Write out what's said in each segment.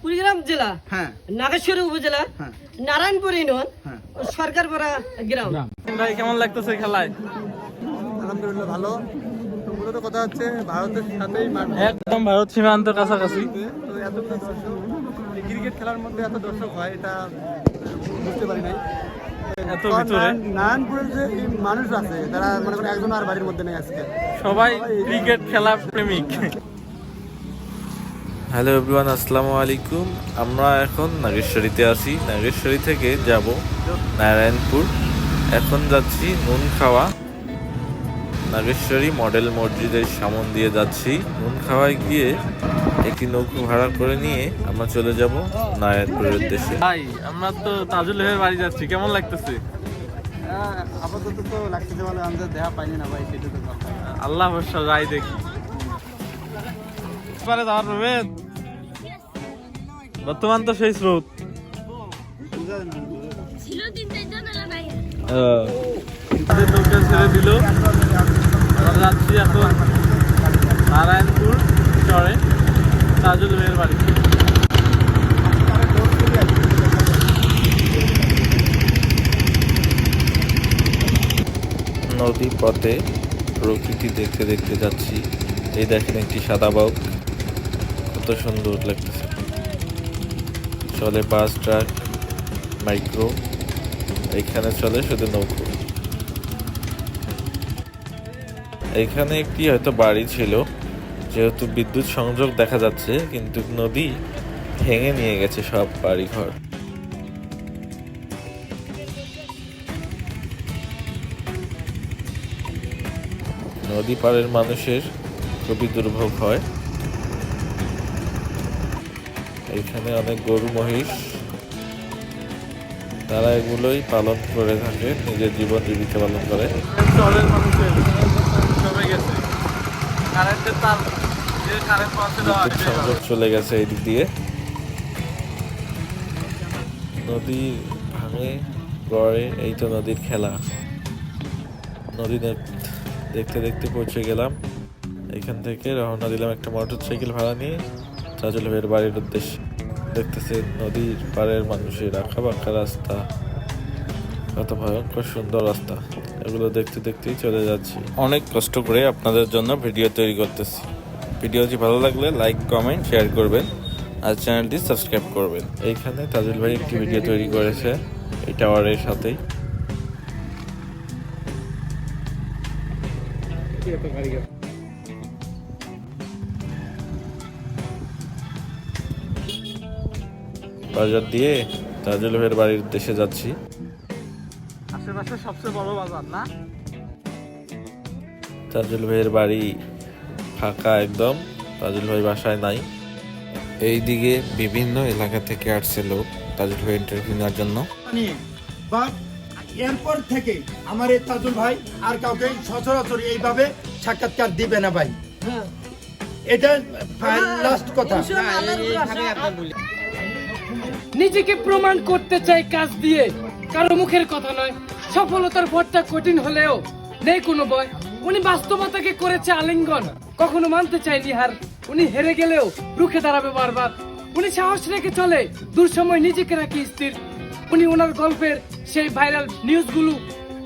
কুড়িগ্রাম জেলা, নাগেশ্বরী উপজেলা, নারায়ণপুর ইউনিয়ন, সরকারপাড়া গ্রাম। ভাই কেমন লাগতেছে খেলায়? আলহামদুলিল্লাহ ভালো। মূলত কথা হচ্ছে ভারতের সাথেই একদম ভারত সীমান্তের কাছাকাছি। এতগুলো দর্শক, এই ক্রিকেট খেলার মধ্যে এত দর্শক হয় এটা বুঝতে পারি নাই। এত ভিতরে নারায়ণপুরের যে মানুষ আছে তারা মনে করেন একজন আর বাড়ির মধ্যে নেই আজকে, সবাই ক্রিকেট খেলা প্রেমিক। হ্যালো এভরিওয়ান, আসসালামু আলাইকুম। আমরা এখন নাগেশ্বরীতে আছি। নাগেশ্বরী থেকে যাব নারায়ণপুর। এখন যাচ্ছি নুন খাওয়া। নাগেশ্বরী মডেল মসজিদের সামন দিয়ে যাচ্ছি। নুন খাওয়ায় গিয়ে একটি নৌকো ভাড়া করে নিয়ে আমরা চলে যাব নারায়ণপুরের উদ্দেশ্যে। ভাই আমরা তো তাজুল ভাইয়ের বাড়ি যাচ্ছি, কেমন লাগতেছে? আপাতত তো লাগতেছে ভালো, আমাদের দেখা পাইনি না ভাই, সেটা তো কথা। আল্লাহ ভরসা, যাই দেখি। যাওয়ার প্রভেদ বর্তমান তো সেই স্রোত। নৌকা ছেড়ে দিল, আমরা যাচ্ছি এখন নারায়ণপুর চরে তাজুল ভাইয়ের বাড়ি। নদী পথে প্রকৃতি দেখতে দেখতে যাচ্ছি। এই দেখেন একটি সাদা বাউক, কত সুন্দর লাগতেছে। চলে বাস, ট্রাক, মাইক্রো, এখানে চলে শুধু নৌকো। এখানে একটি হয়তো বাড়ি ছিল, যেহেতু বিদ্যুৎ সংযোগ দেখা যাচ্ছে, কিন্তু নদী ভেঙে নিয়ে গেছে সব বাড়িঘর। নদী পাড়ের মানুষের খুবই দুর্ভোগ হয়। এখানে অনেক গরু মহিষ, তারা এগুলোই পালন করে থাকে, নিজের জীবন জীবিকা পালন করে। চরের মানুষের সবে গেছে কারেন্টের তার, যে কারেন্ট পৌঁছে দেওয়া বিদ্যুৎ সংযোগ চলে গেছে এই দিক দিয়ে। নদী ভাঙে গড়ে, এই তো নদীর খেলা। নদী দেখতে দেখতে পৌঁছে গেলাম। এখান থেকে রওনা দিলাম একটা মোটর সাইকেল ভাড়া নিয়ে তাজুল ভাইয়ের বাড়ির উদ্দেশ্যে। দেখতেছে নদীর পাড়ের মানুষের আঁকা বাঁকা রাস্তা, কত ভয়ঙ্কর সুন্দর রাস্তা। এগুলো দেখতে দেখতেই চলে যাচ্ছি। অনেক কষ্ট করে আপনাদের জন্য ভিডিও তৈরি করতেছি। ভিডিওটি ভালো লাগলে লাইক, কমেন্ট, শেয়ার করবেন আর চ্যানেলটি সাবস্ক্রাইব করবেন। এইখানে তাজুল ভাই একটি ভিডিও তৈরি করেছে এই টাওয়ারের সাথেই। বাজার দিয়ে তাজুল ভাইয়ের বাড়ির উদ্দেশ্যে যাচ্ছি। আশেপাশে সবচেয়ে বড় বাজার না? তাজুল ভাইয়ের বাড়ি ফাঁকা একদম, তাজুল ভাই বাসায় নাই। এইদিকে বিভিন্ন এলাকা থেকে আসছে লোক তাজুল ভাই ইন্টারভিউ নেওয়ার জন্য। এরপর থেকে আমার এই তাজুল ভাই আর কাউকে সচরাচর এইভাবে সাক্ষাৎকার দিবে না ভাই, এটা লাস্ট কথা। নিজেকে প্রমাণ করতে চাই কাজ দিয়ে, কারো মুখের কথা নয়। সফলতার পথটা কঠিন হলেও নেই কোনো ভয়। উনি বাস্তবতাকে করেছে আলিঙ্গন, কখনো মানতে চাইনি হার। উনি হেরে গেলেও রুখে দাঁড়াবে বারবার। উনি সাহস রেখে চলে, দুঃসময় নিজেকে রাখি স্থির। উনি ওনার গল্পের সেই ভাইরাল নিউজগুলো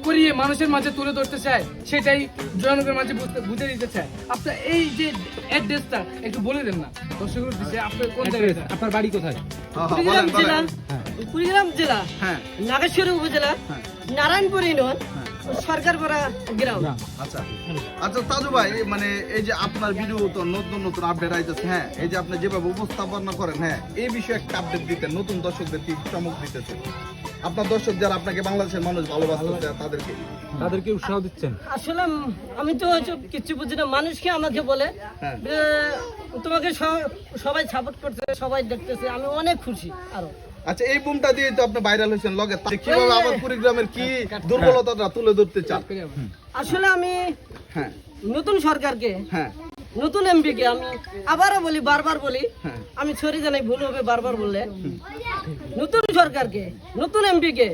করিয়ে মানুষের মাঝে তুলে ধরতে চায়, সেটাই জনগণের মাঝে বুঝে দিতে চায়। আপনার এই যে অ্যাড্রেসটা একটু বলে দেন না দর্শকদের দিচ্ছে। আপনার কোন জায়গায়, আপনার বাড়ি কোথায়? কুড়িগ্রাম জেলা, কুড়িগ্রাম জেলা, নাগেশ্বরী উপজেলা, নারায়ণপুর ইউনিয়ন, সরকারপাড়া গ্রাম। আচ্ছা আচ্ছা তাজু ভাই, মানে এই যে আপনার ভিডিও তো নতুন নতুন আপডেট আইতেছে, হ্যাঁ, এই যে আপনি যেভাবে উপস্থাপনা করেন, হ্যাঁ, এই বিষয়ে একটা আপডেট দিতেন, নতুন দর্শকদের কি চমক দিতেছে? আপনার দর্শক যারা আপনাকে বাংলাদেশের মানুষ ভালোবাসতে, তাদেরকে উৎসাহ দিচ্ছেন। আসলে আমি তো কিছু বুঝি না, মানুষকে আমাকে বলে তোমাকে সবাই সাপোর্ট করছে, সবাই দেখতেছে, আমি অনেক খুশি। আরো আচ্ছা, এই বুমটা দিয়ে তো আপনি ভাইরাল হয়েছেন, লগে কিভাবে আবার কুড়িগ্রামের কি দুর্বলতাটা তুলে ধরতে চান? আসলে আমি নতুন সরকারকে, নতুন এমপি কে আমি আবারও বলি, বারবার বলি, আমি সরি জানাই, ভুল হবে বারবার বললে। নতুন সরকারকে, নতুন এমপি কে,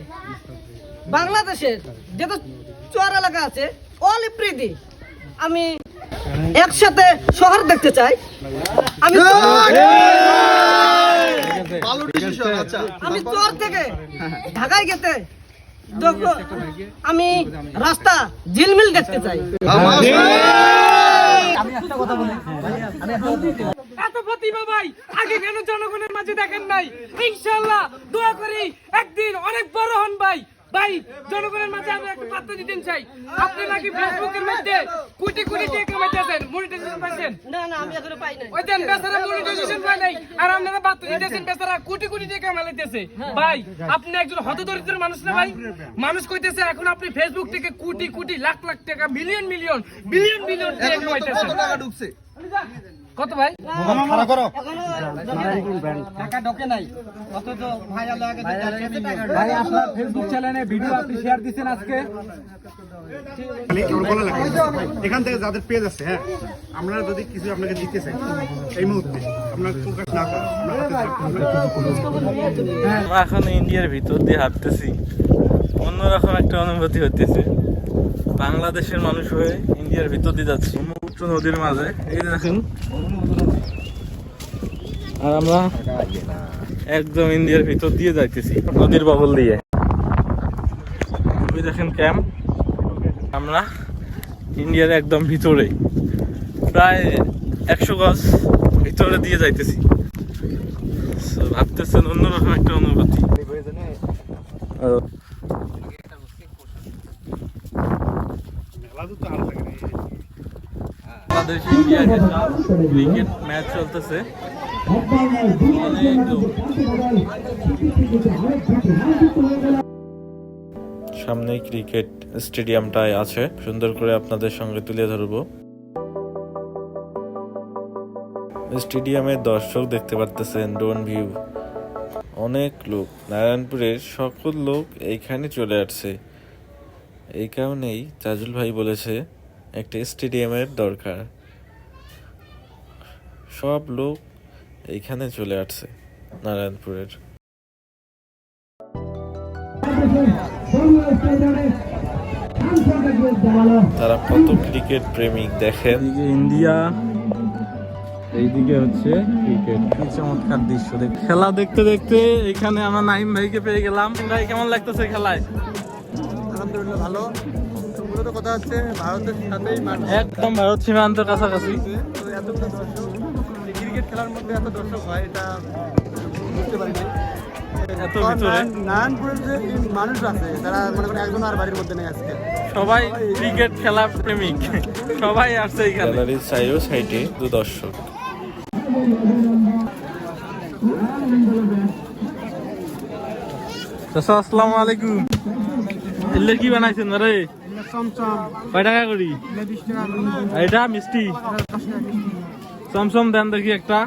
বাংলাদেশের যত চর এলাকা আছে অল প্রীতি, আমি একসাথে শহর দেখতে চাই। আমি ভালো ডিসিশন। আচ্ছা আমি চর থেকে ঢাকায় গেতে দেখো আমি রাস্তা ঝিলমিল দেখতে চাই। এত প্রতিভা ভাই আগে কেন জনগণের মাঝে দেখেন নাই? ইনশাআল্লাহ দোয়া করি একদিন অনেক বড় হন ভাই। ভাই জনগণের মাঝে আমি একটা বার্তা দিতে চাই, আপনি নাকি ফেসবুকের মধ্যে কোটি কোটি টাকা কামাইতেছেন, মনিটাইজেশন পাইছেন? না না আমি এখনো পাই নাই। ওই দেন বেচারা মনিটাইজেশন পায় নাই, আর আপনারা বার্তা দিতেছেন বেচারা কোটি কোটি টাকা কামাইতেছে। ভাই আপনি একজন হতদরিদ্র মানুষ না ভাই? মানুষ কইতেছে এখন আপনি ফেসবুক থেকে কোটি কোটি লাখ লাখ টাকা মিলিয়ন মিলিয়ন বিলিয়ন বিলিয়ন টাকা এখন কত কামাইতেছেন। টাকা ঢুকছে? কত ভাই? টাকা ঢোকে নাই অথচ ভাই আল্লাহ আগে ভাই আপনার ফেসবুক চ্যানেলে ভিডিও আপনি শেয়ার দিচ্ছেন আজকে এখান থেকে যাদের পেজ আছে, হ্যাঁ, আমরা যদি কিছু আপনাকে দিতে চাই এই মুহূর্তে আপনার প্রকাশ না করেন, আমরা হাতে থাকবো। আমরা এখন ইন্ডিয়ার ভিতর দিয়ে হাঁটতেছি, অন্যরকম একটা অনুভূতি হতেছে। বাংলাদেশের মানুষ হয়ে ইন্ডিয়ার ভিতর দিয়ে যাচ্ছি ব্রহ্মপুত্র নদীর মাঝে, এই যে দেখুন। আর আমরা একদম ইন্ডিয়ার ভিতর দিয়ে যাইতেছি নদীর বগল দিয়ে। ওই দেখেন ক্যাম্প, আমরা ইন্ডিয়ার একদম ভিতরে প্রায় 100 গজ ভিতরে দিয়ে যাইতেছি। ভাবতেছেন অন্যরকম একটা অনুভূতি। বাংলাদেশ ইন্ডিয়া ক্রিকেট ম্যাচ চলতেছে, অনেক লোক। সামনেই ক্রিকেট স্টেডিয়ামটাই আছে, সুন্দর করে আপনাদের সঙ্গে তুলে ধরবো। স্টেডিয়ামের দর্শক দেখতে পারতেছেন, ড্রোন ভিউ, অনেক লোক। নারায়ণপুরের সকল লোক এইখানে চলে আসছে। এই কারণেই তাজুল ভাই বলেছে একটা স্টেডিয়ামের দরকার। সব লোক এইখানে চলে আসছে নারায়ণপুরের। তারা কত ক্রিকেট প্রেমিক দেখেন। এদিকে ইন্ডিয়া, এইদিকে হচ্ছে ক্রিকেট। কি চমৎকার দৃশ্য! খেলা দেখতে দেখতে এখানে আমরা নাইম ভাইকে পেয়ে গেলাম। ভাই কেমন লাগতেছে খেলায়? আলহামদুলিল্লাহ ভালো। মূলত কথা হচ্ছে ভারতের সাথেই একদম ভারত সীমান্তের কাছাকাছি। এতগুলো দর্শক ক্রিকেট খেলার মধ্যে এত দর্শক হয় এটা বুঝতে পারিনি। এত ভিতরে নারায়ণপুরের যে মানুষ আছে তারা মনে করেন একজন আর বাড়ির মধ্যে নেই আজকে। সবাই ক্রিকেট খেলা প্রেমিক, সবাই আসছে এখানে। গ্যালারির সাইডও সাইডে দু দর্শক। আসসালামু আলাইকুম। এলে কি বানাইছেন রে? কয় টাকা করি? এটা মিষ্টি চমচম দেন দেখি একটা।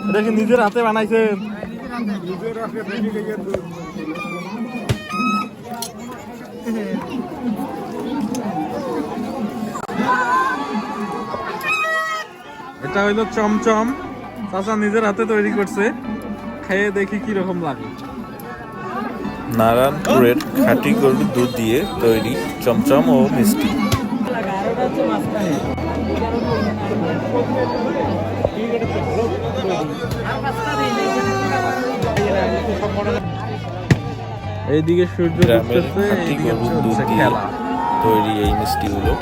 এটা কি নিজের হাতে বানাইছেন? এটা হইলো চমচম, চাচা নিজের হাতে তৈরি করছে। খেয়ে দেখি কি রকম লাগে। নারায়ণপুরের খাঁটি গরুর দুধ দিয়ে তৈরি চমচম ও মিষ্টি। এইদিকে সূর্য গ্রামের উঠতেছে, খাঁটি এইদিকে গরুর দুধ চলছে দিয়ে খেলা। তৈরি এই মিষ্টিগুলো।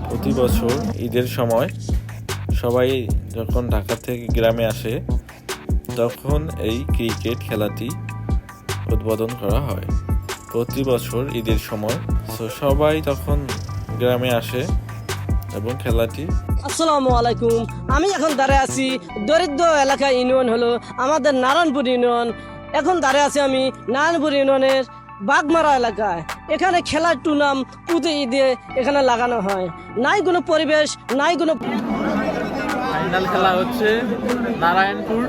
প্রতি বছর ঈদের সময় সবাই যখন ঢাকা থেকে গ্রামে আসে তখন এই ক্রিকেট খেলাটি উদ্বোধন করা হয়। প্রতি বছর ঈদের সময় সবাই তখন গ্রামে আসে এবং খেলাটি। আসসালামু আলাইকুম। আমি এখন দাঁড়িয়ে আছি দরিদ্র এলাকা ইউনিয়ন হলো আমাদের নারায়ণপুর ইউনিয়ন। এখন দাঁড়িয়ে আছি আমি নারায়ণপুর ইউনিয়নের বাগমারা এলাকায়। এখানে খেলার টুর্নাম প্রতি ঈদে এখানে লাগানো হয়। নাই কোনো পরিবেশ, নাই কোনো। ফাইনাল খেলা হচ্ছে নারায়ণপুর।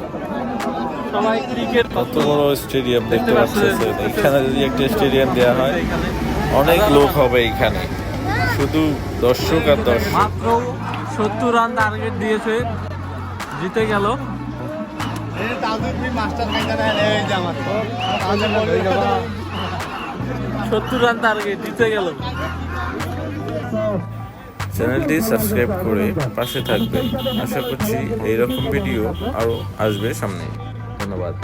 সবাই ক্রিকেট কত বড় স্টেডিয়াম দেখতে পাচ্ছেন। এখানে যদি একটা স্টেডিয়াম দেওয়া হয় অনেক লোক হবে এখানে, শুধু দর্শক আর দর্শক। মাত্র 70 রান টার্গেট দিয়েছে, জিতে গেল। 70 রান টার্গেট, জিতে গেল। চ্যানেলটি সাবস্ক্রাইব করে পাশে থাকবেন। আশা করছি এইরকম ভিডিও আরও আসবে সামনে। ধন্যবাদ।